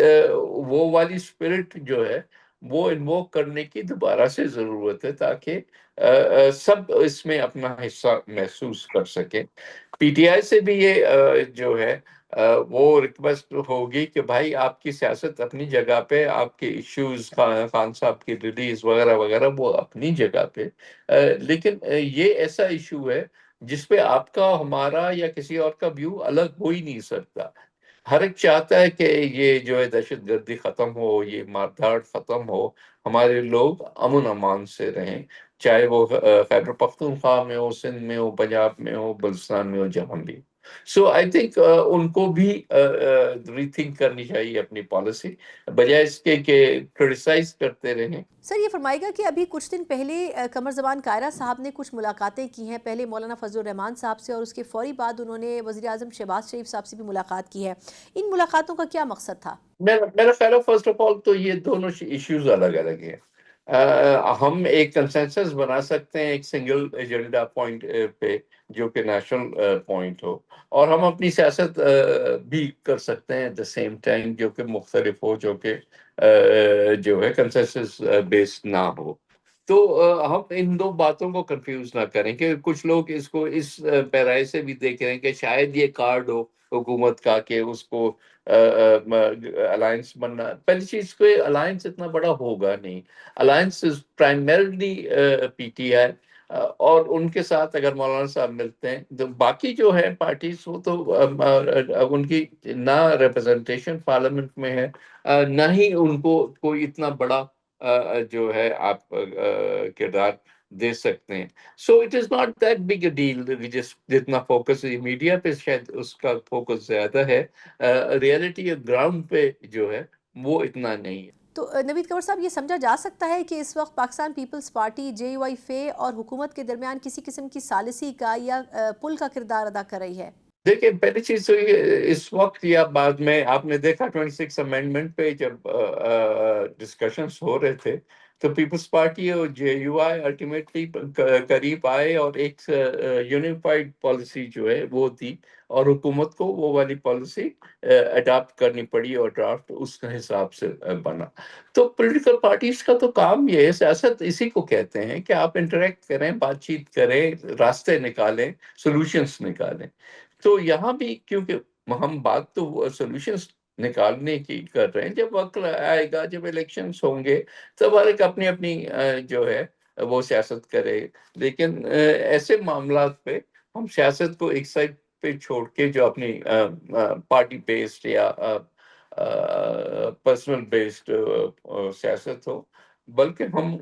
[SPEAKER 3] وہ والی اسپرٹ جو ہے وہ انووک کرنے کی دوبارہ سے ضرورت ہے، تاکہ سب اس میں اپنا حصہ محسوس کر سکیں۔ پی ٹی آئی سے بھی یہ جو ہے وہ ریکویسٹ ہوگی کہ بھائی آپ کی سیاست اپنی جگہ پہ، آپ کے ایشوز، خان صاحب کی ریلیز وغیرہ وغیرہ وہ اپنی جگہ پہ، لیکن یہ ایسا ایشو ہے جس پہ آپ کا، ہمارا یا کسی اور کا ویو الگ ہو ہی نہیں سکتا۔ ہر ایک چاہتا ہے کہ یہ جو ہے دہشت گردی ختم ہو، یہ مار ختم ہو، ہمارے لوگ امن امان سے رہیں، چاہے وہ خیبر پختونخوا میں ہو، سندھ میں ہو، پنجاب میں ہو، بلوچستان میں ہو، جہاں بھی۔ سو آئی تھنک ان کو بھی ری تھنک کرنی چاہیے اپنی پالیسی، بجائے اس کے کہ کرٹیسائز کرتے رہیں۔
[SPEAKER 1] سر یہ فرمائے گا کہ ابھی کچھ دن پہلے قمر زمان کائرہ صاحب نے کچھ ملاقاتیں کی ہیں، پہلے مولانا فضل الرحمان صاحب سے اور اس کے فوری بعد انہوں نے وزیر اعظم شہباز شریف صاحب سے بھی ملاقات کی ہے، ان ملاقاتوں کا کیا مقصد تھا؟
[SPEAKER 3] میرا خیال ہے فرسٹ آف آل تو یہ دونوں ایشوز الگ الگ ہیں۔ ہم ایک کنسنسس بنا سکتے ہیں ایک سنگل ایجنڈا پوائنٹ پہ جو کہ نیشنل پوائنٹ ہو، اور ہم اپنی سیاست بھی کر سکتے ہیں ایٹ دا سیم ٹائم جو کہ مختلف ہو، جو کہ جو ہے کنسنسس بیسڈ نہ ہو۔ تو ہم ان دو باتوں کو کنفیوز نہ کریں کہ کچھ لوگ اس کو اس پیرائی سے بھی دیکھ رہے ہیں کہ شاید یہ کارڈ ہو حکومت کا کہ اس کو الائنس بننا۔ پہلی چیز کو الائنس اتنا بڑا ہوگا نہیں، alliance is primarily P T I, اور ان کے ساتھ اگر مولانا صاحب ملتے ہیں تو باقی جو ہے پارٹیز وہ تو ان کی نہ ریپرزنٹیشن پارلیمنٹ میں ہے، نہ ہی ان کو کوئی اتنا بڑا جو ہے آپ کردار دے سکتے ہیں۔ So it is not that big a deal, جتنا فوکس میڈیا پہ شاید اس کا فوکس زیادہ ہے، ریئلٹی گراؤنڈ پہ جو ہے وہ اتنا نہیں ہے۔
[SPEAKER 1] تو نوید کنور صاحب یہ سمجھا جا سکتا ہے کہ اس وقت پاکستان پیپلز پارٹی جے یو آئی فے اور حکومت کے درمیان کسی قسم کی ثالثی کا یا پل کا کردار ادا کر رہی ہے؟
[SPEAKER 3] دیکھیں پہلی چیز تو یہ اس وقت یا بعد میں آپ نے دیکھا 26 امینڈمنٹ پہ جب ڈسکشنز ہو رہے تھے تو پیپلز پارٹی اور جے یو آئی الٹیمیٹلی قریب آئے اور ایک یونیفائڈ پالیسی جو ہے وہ دی، اور حکومت کو وہ والی پالیسی اڈاپٹ کرنی پڑی اور ڈرافٹ اس حساب سے بنا۔ تو پولیٹیکل پارٹیز کا تو کام یہ ہے، سیاست اسی کو کہتے ہیں کہ آپ انٹریکٹ کریں، بات چیت کریں، راستے نکالیں، سولوشنز نکالیں۔ تو یہاں بھی کیونکہ ہم بات تو سولوشنز نکالنے کی کر رہے ہیں، جب وقت آئے گا، جب الیکشنز ہوں گے تب ہر ایک اپنی اپنی جو ہے وہ سیاست کرے، لیکن ایسے معاملات پہ ہم سیاست کو ایک سائڈ پہ چھوڑ کے جو اپنی پارٹی بیسڈ یا پرسنل بیسڈ سیاست ہو، بلکہ ہم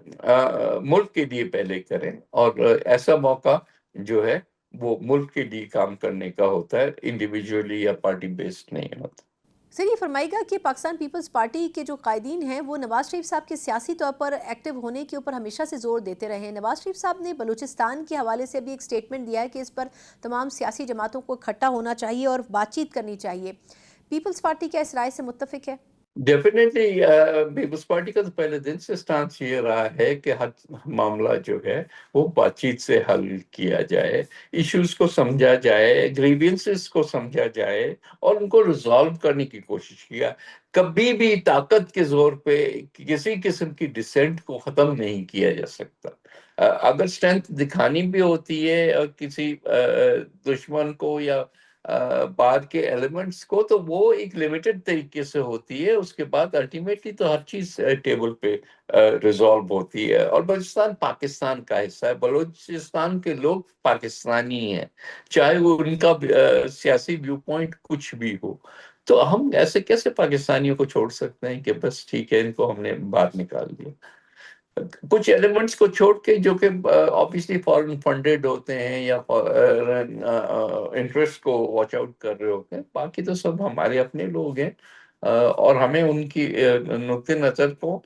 [SPEAKER 3] ملک کے لیے پہلے کریں، اور ایسا موقع جو ہے وہ ملک کے لیے کام کرنے کا ہوتا ہے، انڈیویجولی یا پارٹی بیسڈ نہیں ہوتا۔
[SPEAKER 1] سر یہ فرمائے گا کہ پاکستان پیپلز پارٹی کے جو قائدین ہیں وہ نواز شریف صاحب کے سیاسی طور پر ایکٹیو ہونے کے اوپر ہمیشہ سے زور دیتے رہے ہیں، نواز شریف صاحب نے بلوچستان کے حوالے سے بھی ایک سٹیٹمنٹ دیا ہے کہ اس پر تمام سیاسی جماعتوں کو اکٹھا ہونا چاہیے اور بات چیت کرنی چاہیے، پیپلز پارٹی کیا اس رائے سے متفق ہے؟
[SPEAKER 3] ڈیفینیٹلی پیپلز پارٹی کا تو پہلے دن سے سٹانس یہ رہا ہے کہ ہر معاملہ جو ہے وہ بات چیت سے حل کیا جائے، ایشوز کو سمجھا جائے، گریوینسز کو سمجھا جائے اور ان کو ریزالو کرنے کی کوشش کیا۔ کبھی بھی طاقت کے زور پہ کسی قسم کی ڈسینٹ کو ختم نہیں کیا جا سکتا۔ اگر اسٹرینتھ دکھانی بھی ہوتی ہے اور کسی دشمن کو یا بعد کے ایلیمنٹس کو، تو وہ ایک لیمیٹڈ طریقے سے ہوتی ہے، اس کے بعد الٹیمیٹلی تو ہر چیز ٹیبل پہ ریزالو ہوتی ہے۔ اور بلوچستان پاکستان کا حصہ ہے، بلوچستان کے لوگ پاکستانی ہیں، چاہے وہ ان کا سیاسی ویو پوائنٹ کچھ بھی ہو۔ تو ہم ایسے کیسے پاکستانیوں کو چھوڑ سکتے ہیں کہ بس ٹھیک ہے ان کو ہم نے باہر نکال دیا؟ کچھ ایلیمنٹس کو چھوڑ کے جو کہ آبویسلی فارن فنڈڈ ہوتے ہیں یا انٹرسٹ کو واچ آؤٹ کر رہے ہوتے ہیں، باقی تو سب ہمارے اپنے لوگ ہیں، اور ہمیں ان کی نقطۂ نظر کو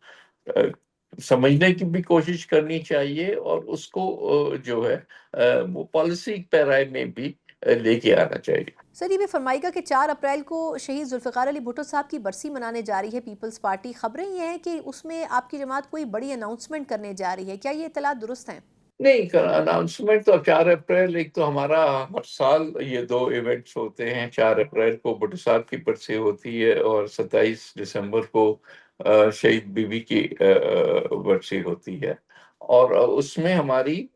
[SPEAKER 3] سمجھنے کی بھی کوشش کرنی چاہیے، اور اس کو جو ہے وہ پالیسی پیرائی میں بھی لے کے آنا چاہیے۔
[SPEAKER 1] سر یہ بھی فرمائے گا کہ 4 اپریل کو شہید ذوالفقار علی بھٹو صاحب کی برسی منانے جا رہی ہے پیپلز پارٹی، خبریں یہ ہیں کہ اس میں آپ کی جماعت کوئی بڑی اناؤنسمنٹ کرنے جا رہی ہے، کیا یہ اطلاعات درست ہیں؟
[SPEAKER 3] نہیں، اناؤنسمنٹ تو 4 اپریل، ایک تو ہمارا ہر سال یہ 2 ایونٹس ہوتے ہیں، 4 اپریل کو بھٹو صاحب کی برسی ہوتی ہے اور 27 دسمبر کو شہید بیوی کی برسی ہوتی ہے، اور اس میں ہماری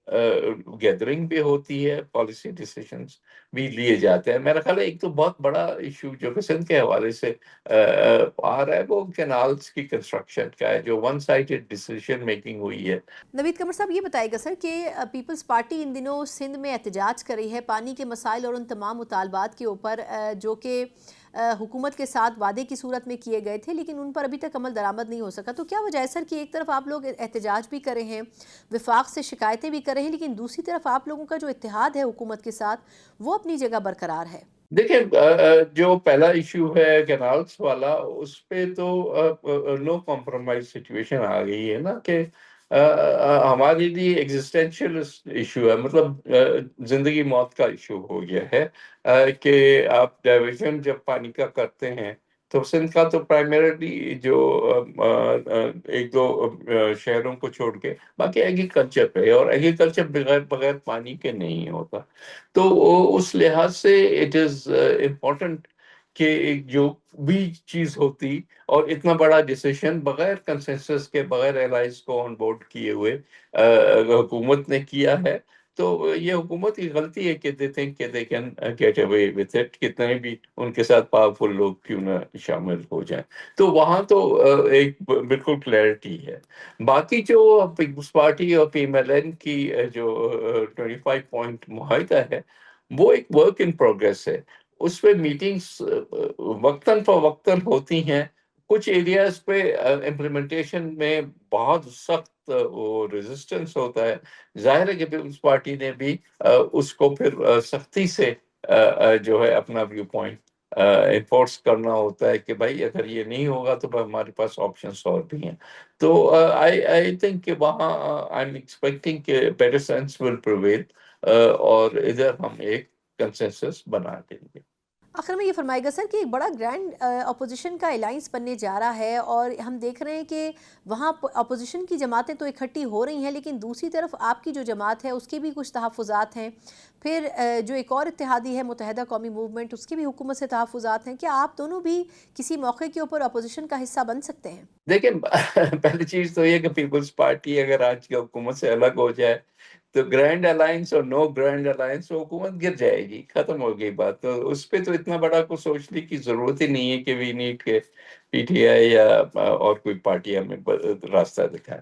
[SPEAKER 3] گیدرنگ بھی ہوتی ہے، پالیسی ڈیسیشنز بھی لیے جاتے ہیں۔ میرا خیال ہے ایک تو بہت بڑا ایشو جو کہ سندھ کے حوالے سے آ رہا ہے وہ کینالز کی کنسٹرکشن کا ہے، جو ون سائڈڈ ڈیسیشن میکنگ ہوئی ہے۔
[SPEAKER 1] نوید قمر صاحب یہ بتائے گا سر کہ پیپلز پارٹی ان دنوں سندھ میں احتجاج کر رہی ہے پانی کے مسائل اور ان تمام مطالبات کے اوپر جو کہ حکومت کے ساتھ وعدے کی صورت میں کیے گئے تھے لیکن ان پر ابھی تک عمل درآمد نہیں ہو سکا، تو کیا وجہ ہے سر کہ ایک طرف آپ لوگ احتجاج بھی کر رہے ہیں، وفاق سے شکایتیں بھی کر رہے ہیں، لیکن دوسری طرف آپ لوگوں کا جو اتحاد ہے حکومت کے ساتھ وہ اپنی جگہ برقرار ہے؟
[SPEAKER 3] دیکھیں جو پہلا ایشو ہے کینالس والا، اس پہ تو نو کمپرومائز سچویشن آ گئی ہے نا، کہ ہمارے لیے ایگزسٹینشیل ایشو ہے، مطلب زندگی موت کا ایشو ہو گیا ہے، کہ آپ ڈائیورژن جب پانی کا کرتے ہیں تو سندھ کا تو پرائمریلی جو ایک دو شہروں کو چھوڑ کے باقی ایگریکلچر پہ، اور ایگریکلچر بغیر پانی کے نہیں ہوتا. تو اس لحاظ سے اٹ از امپورٹنٹ کہ ایک جو بھی چیز ہوتی، اور اتنا بڑا ڈیسیشن بغیر کنسنسس کے، بغیر الائنس کو آن بورڈ کیے ہوئے حکومت نے کیا ہے. تو یہ حکومت کی غلطی ہے کہ دے تھنک کہ they can get away with it, کتنے بھی ان کے ساتھ پاورفل لوگ کیوں نہ شامل ہو جائیں. تو وہاں تو ایک بالکل کلیئرٹی ہے. باقی جو پیپلز پارٹی اور پی ایم ایل این کی جو 25 پوائنٹ معاہدہ ہے، وہ ایک ورک ان پروگریس ہے. اس پہ میٹنگز وقتاً فوقتاً ہوتی ہیں. کچھ ایریاز پہ امپلیمنٹیشن میں بہت سخت وہ ریزسٹنس ہوتا ہے. ظاہر ہے کہ پیپلز پارٹی نے بھی اس کو پھر سختی سے جو ہے اپنا ویو پوائنٹ انفورس کرنا ہوتا ہے کہ بھائی اگر یہ نہیں ہوگا تو ہمارے پاس آپشنس اور بھی ہیں. تو آئی تھنک کہ وہاں آئی ایم ایکسپیکٹنگ کہ بیٹر سینس ول پریویل، اور ادھر ہم ایک کنسنسس بنا دیں گے.
[SPEAKER 1] آخر میں یہ فرمائے گا سر کہ ایک بڑا گرینڈ اپوزیشن کا الائنس بننے جا رہا ہے، اور ہم دیکھ رہے ہیں کہ وہاں اپوزیشن کی جماعتیں تو اکٹھی ہو رہی ہیں، لیکن دوسری طرف آپ کی جو جماعت ہے اس کے بھی کچھ تحفظات ہیں. پھر جو ایک اور اتحادی ہے متحدہ قومی موومنٹ، اس کے بھی حکومت سے تحفظات ہیں. کیا آپ دونوں بھی کسی موقع کے اوپر اپوزیشن کا حصہ بن سکتے ہیں؟
[SPEAKER 3] دیکھیں پہلی چیز تو یہ کہ پیپلز پارٹی اگر آج کی حکومت سے الگ ہو جائے تو گرینڈ الائنس اور نو گرینڈ الائنس، وہ حکومت گر جائے گی، ختم ہو گئی بات. تو اس پہ تو اتنا بڑا کچھ سوچنے کی ضرورت ہی نہیں ہے کہ وی نیڈ کے پی ٹی آئی یا اور کوئی پارٹی ہمیں راستہ دکھائے.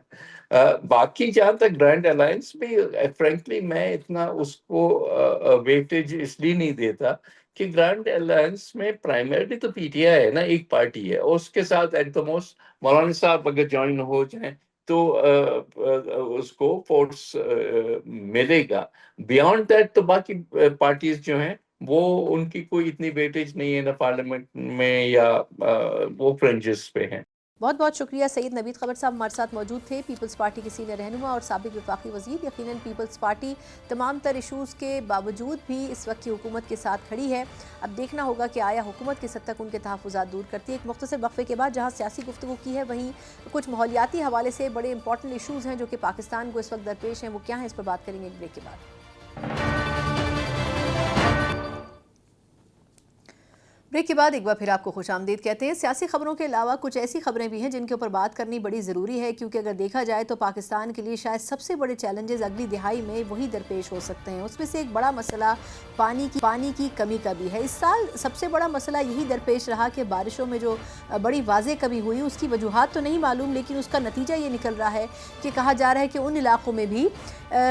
[SPEAKER 3] باقی جہاں تک گرینڈ الائنس بھی، فرینکلی میں اتنا اس کو ویٹیج اس لیے نہیں دیتا کہ گرینڈ الائنس میں پرائمرلی تو پی ٹی آئی ہے نا، ایک پارٹی ہے، اور اس کے ساتھ ایٹ دا موسٹ مولانا صاحب اگر جوائن ہو جائیں تو اس کو فورس ملے گا. بیانڈ دیٹ تو باقی پارٹیز جو ہیں وہ ان کی کوئی اتنی ویٹیج نہیں ہے نہ پارلیمنٹ میں یا وہ فرنجز پہ ہیں.
[SPEAKER 1] بہت بہت شکریہ. سید نوید خبر صاحب ہمارے ساتھ موجود تھے، پیپلز پارٹی کے سینئر رہنما اور سابق وفاقی وزیر. یقیناً پیپلز پارٹی تمام تر ایشوز کے باوجود بھی اس وقت کی حکومت کے ساتھ کھڑی ہے. اب دیکھنا ہوگا کہ آیا حکومت کس حد تک ان کے تحفظات دور کرتی ہے. ایک مختصر وقفے کے بعد جہاں سیاسی گفتگو کی ہے، وہیں کچھ ماحولیاتی حوالے سے بڑے امپورٹنٹ ایشوز ہیں جو کہ پاکستان کو اس وقت درپیش ہیں. وہ کیا ہیں، اس پر بات کریں گے ایک بریک کے بعد. بریک کے بعد ایک بار پھر آپ کو خوش آمدید کہتے ہیں. سیاسی خبروں کے علاوہ کچھ ایسی خبریں بھی ہیں جن کے اوپر بات کرنی بڑی ضروری ہے، کیونکہ اگر دیکھا جائے تو پاکستان کے لیے شاید سب سے بڑے چیلنجز اگلی دہائی میں وہی درپیش ہو سکتے ہیں. اس میں سے ایک بڑا مسئلہ پانی کی کمی کا بھی ہے. اس سال سب سے بڑا مسئلہ یہی درپیش رہا کہ بارشوں میں جو بڑی واضح کمی ہوئی، اس کی وجوہات تو نہیں معلوم، لیکن اس کا نتیجہ یہ نکل رہا ہے کہ کہا جا رہا ہے کہ ان علاقوں میں بھی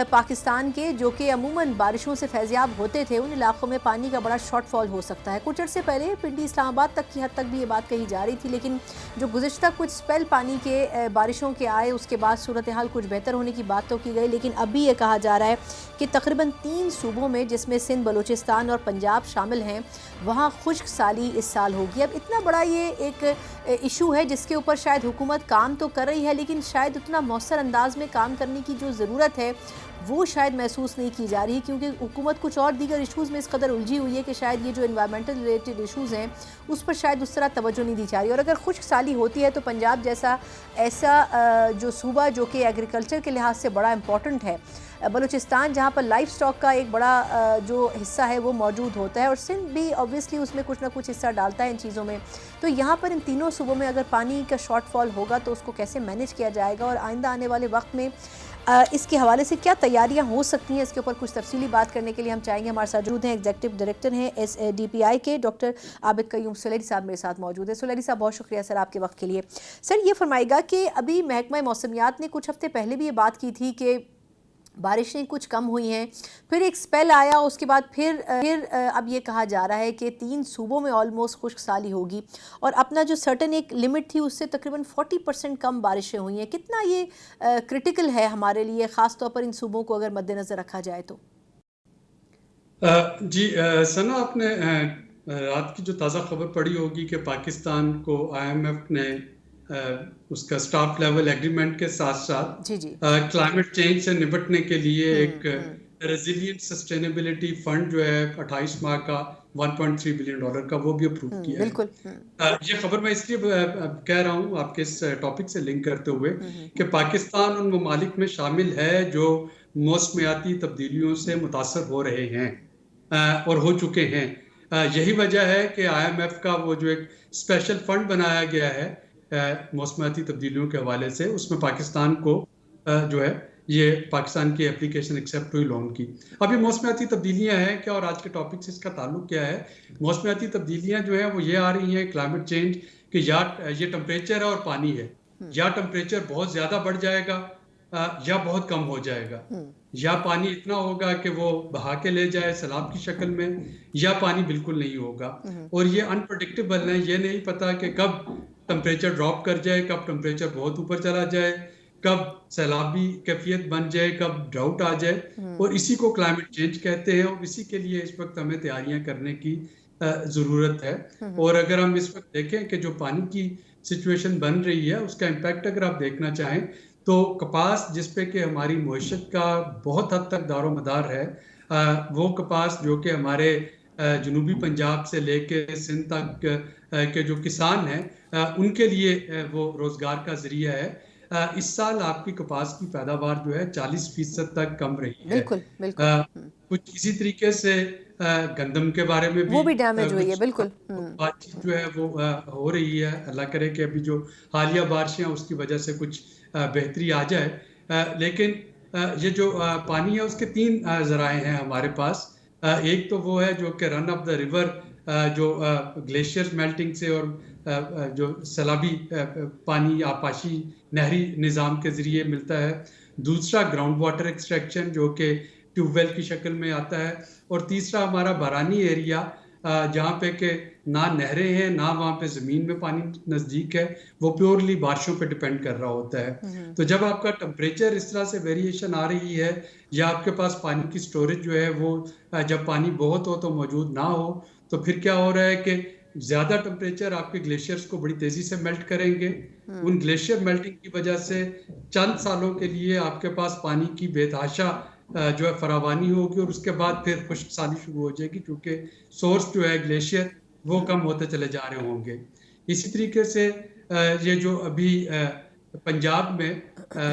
[SPEAKER 1] پاکستان کے جو کہ عموماً بارشوں سے فیضیاب ہوتے تھے، ان علاقوں میں پانی کا بڑا شارٹ فال ہو سکتا ہے. کچھ عرصے پہلے پنڈی اسلام آباد تک کی حد تک بھی یہ بات کہی جا رہی تھی، لیکن جو گزشتہ کچھ سپیل پانی کے بارشوں کے آئے، اس کے بعد صورتحال کچھ بہتر ہونے کی بات تو کی گئی. لیکن اب بھی یہ کہا جا رہا ہے کہ تقریباً 3 صوبوں میں، جس میں سندھ، بلوچستان اور پنجاب شامل ہیں، وہاں خشک سالی اس سال ہوگی. اب اتنا بڑا یہ ایک ایشو ہے جس کے اوپر شاید حکومت کام تو کر رہی ہے، لیکن شاید اتنا مؤثر انداز میں کام کرنے کی جو ضرورت ہے وہ شاید محسوس نہیں کی جا رہی، کیونکہ حکومت کچھ اور دیگر ایشوز میں اس قدر الجھی ہوئی ہے کہ شاید یہ جو انوائرمنٹل ریلیٹڈ ایشوز ہیں اس پر شاید اس طرح توجہ نہیں دی جا رہی. اور اگر خشک سالی ہوتی ہے تو پنجاب جیسا ایسا جو صوبہ جو کہ ایگریکلچر کے لحاظ سے بڑا امپورٹنٹ ہے، بلوچستان جہاں پر لائف سٹاک کا ایک بڑا جو حصہ ہے وہ موجود ہوتا ہے، اور سندھ بھی اوبویسلی اس میں کچھ نہ کچھ حصہ ڈالتا ہے ان چیزوں میں. تو یہاں پر ان تینوں صوبوں میں اگر پانی کا شارٹ فال ہوگا تو اس کو کیسے مینیج کیا جائے گا، اور آئندہ آنے والے وقت میں اس کے حوالے سے کیا تیاریاں ہو سکتی ہیں، اس کے اوپر کچھ تفصیلی بات کرنے کے لیے ہم چاہیں گے. ہمارے ساتھ موجود ہیں ایگزیکٹو ڈائریکٹر ہیں SDPI کے ڈاکٹر عابد قیوم سلیری صاحب میرے ساتھ موجود ہیں. سلیری صاحب بہت شکریہ سر آپ کے وقت کے لیے. سر یہ فرمائے گا کہ ابھی محکمہ موسمیات نے کچھ ہفتے پہلے بھی یہ بات کی تھی کہ بارشیں کچھ کم ہوئی ہیں، پھر ایک سپیل آیا، اس کے بعد پھر اب یہ کہا جا رہا ہے کہ 3 صوبوں میں آلموسٹ خشک سالی ہوگی، اور اپنا جو سرٹن ایک لمٹ تھی اس سے تقریباً 40% کم بارشیں ہوئی ہیں. کتنا یہ کرٹیکل ہے ہمارے لیے، خاص طور پر ان صوبوں کو اگر مد نظر رکھا جائے تو؟
[SPEAKER 4] جی ثنا، آپ نے رات کی جو تازہ خبر پڑی ہوگی کہ پاکستان کو IMF نے اس کا اسٹاف لیول ایگریمنٹ کے ساتھ ساتھ
[SPEAKER 1] جی جی
[SPEAKER 4] کلائمیٹ چینج سے نپٹنے کے لیے ایک ریزیلینٹ سسٹینیبلٹی فنڈ جو ہے 28 ماہ کا $1.3 بلین کا وہ بھی اپروو کیا ہے.
[SPEAKER 1] بالکل
[SPEAKER 4] یہ خبر میں اس لیے کہہ رہا ہوں آپ کے اس ٹاپک سے لنک کرتے ہوئے کہ پاکستان ان ممالک میں شامل ہے جو موسمیاتی تبدیلیوں سے متاثر ہو رہے ہیں اور ہو چکے ہیں. یہی وجہ ہے کہ IMF کا وہ جو ایک اسپیشل فنڈ بنایا گیا ہے موسمیاتی تبدیلیوں کے حوالے سے، اس میں پاکستان کو جو ہے یہ پاکستان کی اپلیکیشن ایکسیپٹ ہوئی لون کی. اب یہ موسمیاتی تبدیلیاں ہیں کیا اور آج کے ٹاپک سے اس کا تعلق کیا ہے؟ موسمیاتی تبدیلیاں جو ہیں وہ یہ آ رہی ہیں کلائمیٹ چینج کہ یا یہ ٹمپریچر ہے اور پانی ہے، یا ٹمپریچر بہت زیادہ بڑھ جائے گا یا بہت کم ہو جائے گا، یا پانی اتنا ہوگا کہ وہ بہا کے لے جائے سیلاب کی شکل میں، یا پانی بالکل نہیں ہوگا. اور یہ انپریڈکٹیبل ہے، یہ نہیں پتا کہ کب ٹمپریچر ڈراپ کر جائے، کب ٹمپریچر بہت اوپر چلا جائے، کب سیلابی کیفیت بن جائے، کب ڈراؤٹ آ جائے. اور اسی کو کلائمیٹ چینج کہتے ہیں اور اسی کے لیے اس وقت ہمیں تیاریاں کرنے کی ضرورت ہے. اور اگر ہم اس وقت دیکھیں کہ جو پانی کی سچویشن بن رہی ہے اس کا امپیکٹ اگر آپ دیکھنا چاہیں تو کپاس جس پہ کہ ہماری معیشت کا بہت حد تک دار و مدار ہے، وہ کپاس جو کہ ہمارے جنوبی پنجاب سے لے کے سندھ تک کے جو کسان ہیں ان کے لیے وہ روزگار کا ذریعہ ہے. اس سال آپ کی کپاس کی پیداوار جو ہے 40% تک کم رہی ہے. کچھ اسی طریقے سے گندم کے بارے میں بھی
[SPEAKER 1] وہ بھی ڈیمیج ہوئی ہے. بالکل
[SPEAKER 4] بات چیت جو ہے وہ ہو رہی ہے. اللہ کرے کہ ابھی جو حالیہ بارشیں اس کی وجہ سے کچھ بہتری آ جائے. لیکن یہ جو پانی ہے اس کے 3 ذرائع ہیں ہمارے پاس. ایک تو وہ ہے جو کہ رن آف دا ریور جو گلیشیئر میلٹنگ سے اور جو سیلابی پانی آبپاشی نہری نظام کے ذریعے ملتا ہے. دوسرا گراؤنڈ واٹر ایکسٹریکشن جو کہ ٹیوب ویل کی شکل میں آتا ہے. اور تیسرا ہمارا بارانی ایریا جہاں پہ کہ نہ نہریں ہیں نہ وہاں پہ زمین میں پانی نزدیک ہے، وہ پیورلی بارشوں پہ ڈیپینڈ کر رہا ہوتا ہے. تو جب آپ کا ٹمپریچر اس طرح سے ویریشن آ رہی ہے یا آپ کے پاس پانی کی سٹوریج جو ہے وہ جب پانی بہت ہو تو موجود نہ ہو، تو پھر کیا ہو رہا ہے کہ زیادہ ٹمپریچر آپ کے گلیشیئرز کو بڑی تیزی سے میلٹ کریں گے. ان گلیشیئر میلٹنگ کی وجہ سے چند سالوں کے لیے آپ کے پاس پانی کی بے تحاشا جو ہے فراوانی ہوگی اور اس کے بعد پھر خشک سالی شروع ہو جائے گی کیونکہ سورس جو ہے گلیشیئر وہ کم ہوتے چلے جا رہے ہوں گے. اسی طریقے سے یہ جو ابھی پنجاب میں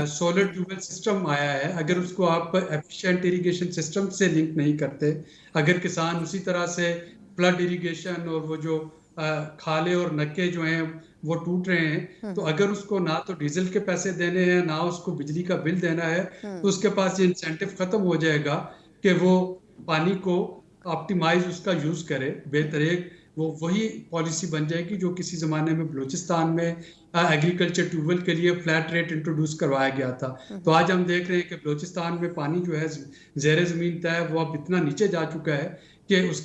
[SPEAKER 4] سولر ٹیوب ویل سسٹم آیا ہے، اگر اس کو آپ ایفیشینٹ اریگیشن سسٹم سے لنک نہیں کرتے، اگر کسان اسی طرح سے فلڈ اریگیشن اور وہ جو کھالے اور نکے جو ہیں وہ ٹوٹ رہے ہیں، تو اگر اس کو نہ تو ڈیزل کے پیسے دینے ہیں نہ اس کو بجلی کا بل دینا ہے، تو اس کے پاس یہ انسینٹیو ختم ہو جائے گا کہ وہ پانی کو آپٹیمائز اس کا یوز کرے. بہتر وہ وہی پالیسی بن جائے گی جو کسی زمانے میں بلوچستان میں ایگریکلچر ٹیوب ویل کے لیے فلیٹ ریٹ انٹروڈیوس کروایا گیا تھا. تو آج ہم دیکھ رہے ہیں کہ بلوچستان میں پانی جو ہے زیر زمین طے وہ اب اتنا نیچے جا چکا ہے کہ اس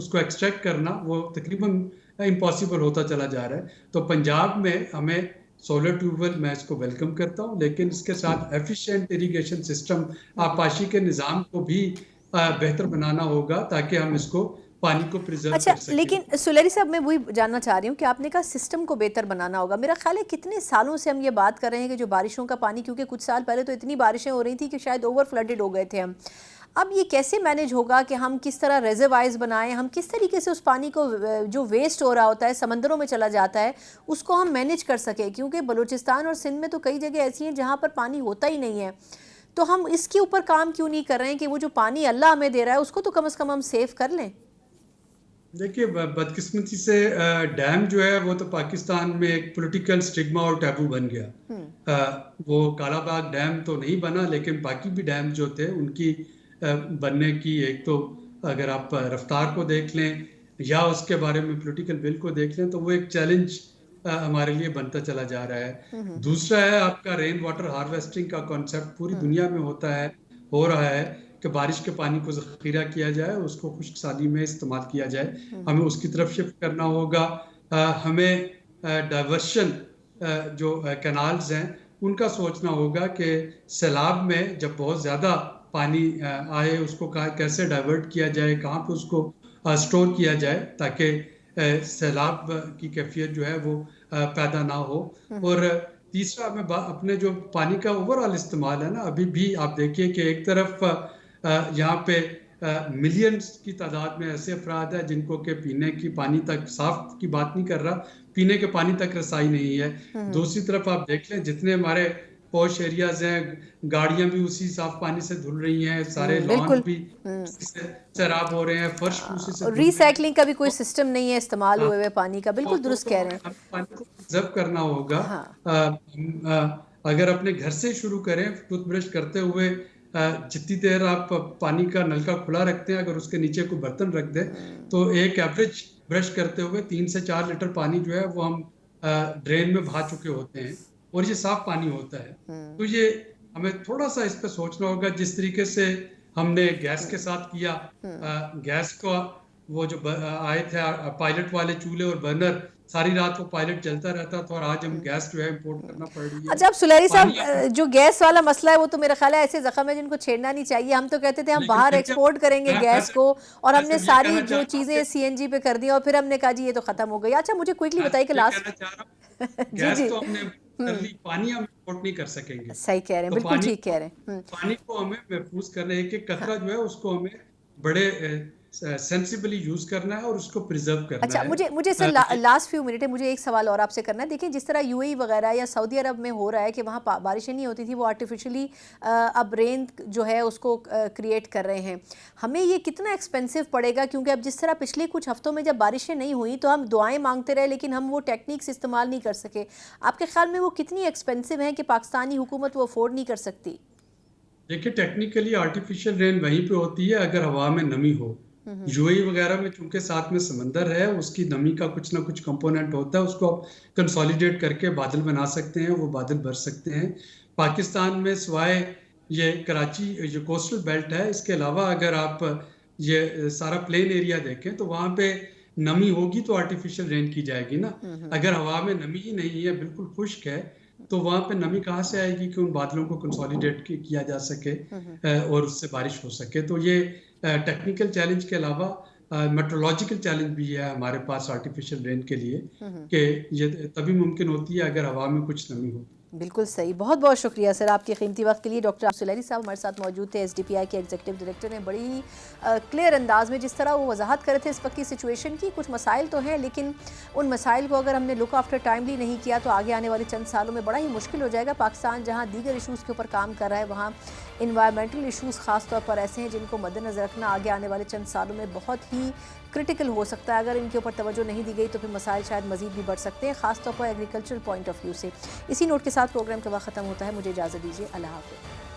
[SPEAKER 4] کو ایکسٹریکٹ کرنا وہ تقریباً امپاسبل ہوتا چلا جا رہا ہے. تو پنجاب میں ہمیں سولر ٹیوب ویل میں اس کو ویلکم کرتا ہوں، لیکن اس کے ساتھ ایفیشینٹ اریگیشن سسٹم آبپاشی کے نظام کو بھی بہتر بنانا ہوگا تاکہ ہم اس کو پانی کو پریزرو کر سکیں.
[SPEAKER 1] لیکن سلیری صاحب میں وہی جاننا چاہ رہی ہوں کہ آپ نے کہا سسٹم کو بہتر بنانا ہوگا. میرا خیال ہے کتنے سالوں سے ہم یہ بات کر رہے ہیں کہ جو بارشوں کا پانی، کیونکہ کچھ سال پہلے تو اتنی بارشیں ہو رہی تھی کہ شاید اوور فلڈڈ ہو گئے تھے ہم. اب یہ کیسے مینیج ہوگا کہ ہم کس طرح ریزروائرز بنائیں، ہم کس طریقے سے اس پانی کو جو ویسٹ ہو رہا ہوتا ہے سمندروں میں چلا جاتا ہے اس کو ہم مینیج کر سکیں؟ کیونکہ بلوچستان اور سندھ میں تو کئی جگہ ایسی ہیں جہاں پر پانی ہوتا ہی نہیں ہے. تو ہم اس کے اوپر کام کیوں نہیں کر رہے ہیں کہ وہ جو پانی اللہ ہمیں دے رہا ہے اس کو تو کم از کم ہم سیو کر لیں؟
[SPEAKER 4] دیکھیے بدقسمتی سے ڈیم جو ہے وہ تو پاکستان میں ایک پولیٹیکل سٹگما اور ٹیبو بن گیا. وہ کالا باغ ڈیم تو نہیں بنا، لیکن باقی بھی ڈیم جو تھے ان کی بننے کی ایک تو اگر آپ رفتار کو دیکھ لیں یا اس کے بارے میں پولیٹیکل ول کو دیکھ لیں تو وہ ایک چیلنج ہمارے لیے بنتا چلا جا رہا ہے. دوسرا ہے آپ کا رین واٹر ہارویسٹنگ کا کانسیپٹ پوری دنیا میں ہو رہا ہے کہ بارش کے پانی کو ذخیرہ کیا جائے، اس کو خشک سالی میں استعمال کیا جائے. ہمیں اس کی طرف شفٹ کرنا ہوگا. ہمیں ڈائیورشن جو کینالز ہیں ان کا سوچنا ہوگا کہ سیلاب میں جب بہت زیادہ پانی آئے اس کو کیسے ڈائیورٹ کیا جائے، کہاں پہ اس کو اسٹور کیا جائے تاکہ سیلاب کی کیفیت جو ہے وہ پیدا نہ ہو. اور تیسرا ہمیں اپنے جو پانی کا اوور آل استعمال ہے نا، ابھی بھی آپ دیکھیے کہ ایک طرف یہاں پہ ملینز کی تعداد میں ایسے افراد ہیں جن کو کہ پینے کی پانی تک، صاف کی بات نہیں کر رہا، پینے کے پانی تک رسائی نہیں ہے. دوسری طرف آپ دیکھ لیں جتنے ہمارے پوش ایریاز ہیں، گاڑیاں بھی اسی صاف پانی سے دھل رہی ہیں، سارے لان بھی سیراب ہو رہے ہیں، فرش بھی اسی سے.
[SPEAKER 1] ری سائیکلنگ کا بھی کوئی سسٹم نہیں ہے استعمال ہوئے ہوئے پانی کا. بالکل درست کہہ رہے ہیں.
[SPEAKER 4] پانی کو کنزرو کرنا ہوگا. اگر اپنے گھر سے شروع کریں، ٹوتھ برش کرتے ہوئے جتنی دیر آپ پانی کا نلکا کھلا رکھتے ہیں، اگر اس کے نیچے کوئی برتن رکھ دیں تو ایک ایوریج برش کرتے ہوئے 3 سے 4 لیٹر پانی جو ہے وہ ہم ڈرین میں بہا چکے ہوتے ہیں، اور یہ صاف پانی ہوتا ہے. تو یہ ہمیں تھوڑا سا اس پہ سوچنا ہوگا. جس طریقے سے ہم نے گیس کے ساتھ کیا، گیس کو وہ جو آئے تھے پائلٹ والے چولہے اور برنر، ساری رات وہ پائلٹ چلتا رہتا تھا، اور آج ہم گیس جو ہے امپورٹ کرنا پڑ رہی ہے.
[SPEAKER 1] اچھا، اب سلیری صاحب جو گیس والا مسئلہ ہے وہ تو میرا خیال ہے ایسے زخم ہے جن کو چھیڑنا نہیں چاہیے. ہم تو کہتے تھے ہم باہر ایکسپورٹ کریں گے گیس کو، اور ہم نے ساری جو چیزیں CNG پہ کر دی اور پھر ہم نے کہا جی یہ تو ختم ہو گئی. اچھا مجھے کوئکلی بتائیے کہ لاسٹ
[SPEAKER 4] گیس تو ہم نے کر لی، پانی ہم امپورٹ نہیں کر سکیں گے.
[SPEAKER 1] صحیح کہہ رہے ہیں، بالکل ٹھیک کہہ رہے ہیں.
[SPEAKER 4] پانی کو ہمیں محفوظ کرنا ہے، ایک ایک قطرہ جو ہے اس کو ہمیں بڑے سینسیبلی یوز کرنا ہے اور اس کو پریزرو کرنا ہے.
[SPEAKER 1] اچھا مجھے سر لاسٹ فیو منٹ ہے، مجھے ایک سوال اور آپ سے کرنا ہے. دیکھیں جس طرح UAE وغیرہ یا سعودی عرب میں ہو رہا ہے کہ وہاں بارشیں نہیں ہوتی تھی، وہ آرٹیفیشلی اب رین جو ہے اس کو کریٹ کر رہے ہیں. ہمیں یہ کتنا ایکسپینسو پڑے گا؟ کیونکہ اب جس طرح پچھلے کچھ ہفتوں میں جب بارشیں نہیں ہوئیں تو ہم دعائیں مانگتے رہے لیکن ہم وہ ٹیکنیکس استعمال نہیں کر سکے. آپ کے خیال میں وہ کتنی ایکسپینسو ہیں کہ پاکستانی حکومت وہ افورڈ نہیں کر سکتی؟
[SPEAKER 4] دیکھیں ٹیکنیکلی آرٹیفیشل رین وہیں پہ ہوتی ہے اگر ہوا میں نمی ہو. UAE وغیرہ میں چونکہ ساتھ میں سمندر ہے، اس کی نمی کا کچھ نہ کچھ کمپوننٹ ہوتا ہے، اس کو آپ کنسالیڈیٹ کر کے بادل بنا سکتے ہیں، وہ بادل بھر سکتے ہیں. پاکستان میں سوائے یہ کراچی جو کوسٹل بیلٹ ہے، اس کے علاوہ اگر آپ یہ سارا پلین ایریا دیکھیں تو وہاں پہ نمی ہوگی تو آرٹیفیشل رین کی جائے گی نا. اگر ہوا میں نمی ہی نہیں ہے، بالکل خشک ہے، تو وہاں پہ نمی کہاں سے آئے گی کہ ان بادلوں کو کنسالیڈیٹ کیا جا سکے اور اس سے بارش ہو سکے. تو یہ ٹیکنیکل چیلنج کے علاوہ میٹرولوجیکل چیلنج بھی ہے ہمارے پاس آرٹیفیشل رین کے لیے، کہ یہ تبھی ممکن ہوتی ہے اگر ہوا میں کچھ نمی ہو.
[SPEAKER 1] بالکل صحیح. بہت بہت شکریہ سر آپ کے قیمتی وقت کے لیے. ڈاکٹر سلیری صاحب ہمارے ساتھ موجود تھے، SDPI کے ایگزیکٹو ڈائریکٹر ہیں. بڑی کلیئر انداز میں جس طرح وہ وضاحت کر رہے تھے اس وقت کی سچویشن کی. کچھ مسائل تو ہیں لیکن ان مسائل کو اگر ہم نے لک آفٹر ٹائملی نہیں کیا تو آگے آنے والے چند سالوں میں بڑا ہی مشکل ہو جائے گا. پاکستان جہاں دیگر ایشوز کے اوپر کام کر رہا ہے، وہاں انوائرمنٹل ایشوز خاص طور پر ایسے ہیں جن کو مد نظر رکھنا آگے آنے والے چند سالوں میں بہت ہی کرٹیکل ہو سکتا ہے. اگر ان کے اوپر توجہ نہیں دی گئی تو پھر مسائل شاید مزید بھی بڑھ سکتے ہیں، خاص طور پر ایگریکلچرل پوائنٹ آف ویو سے. اسی نوٹ کے ساتھ پروگرام کا وقت ختم ہوتا ہے. مجھے اجازت دیجیے. اللہ حافظ.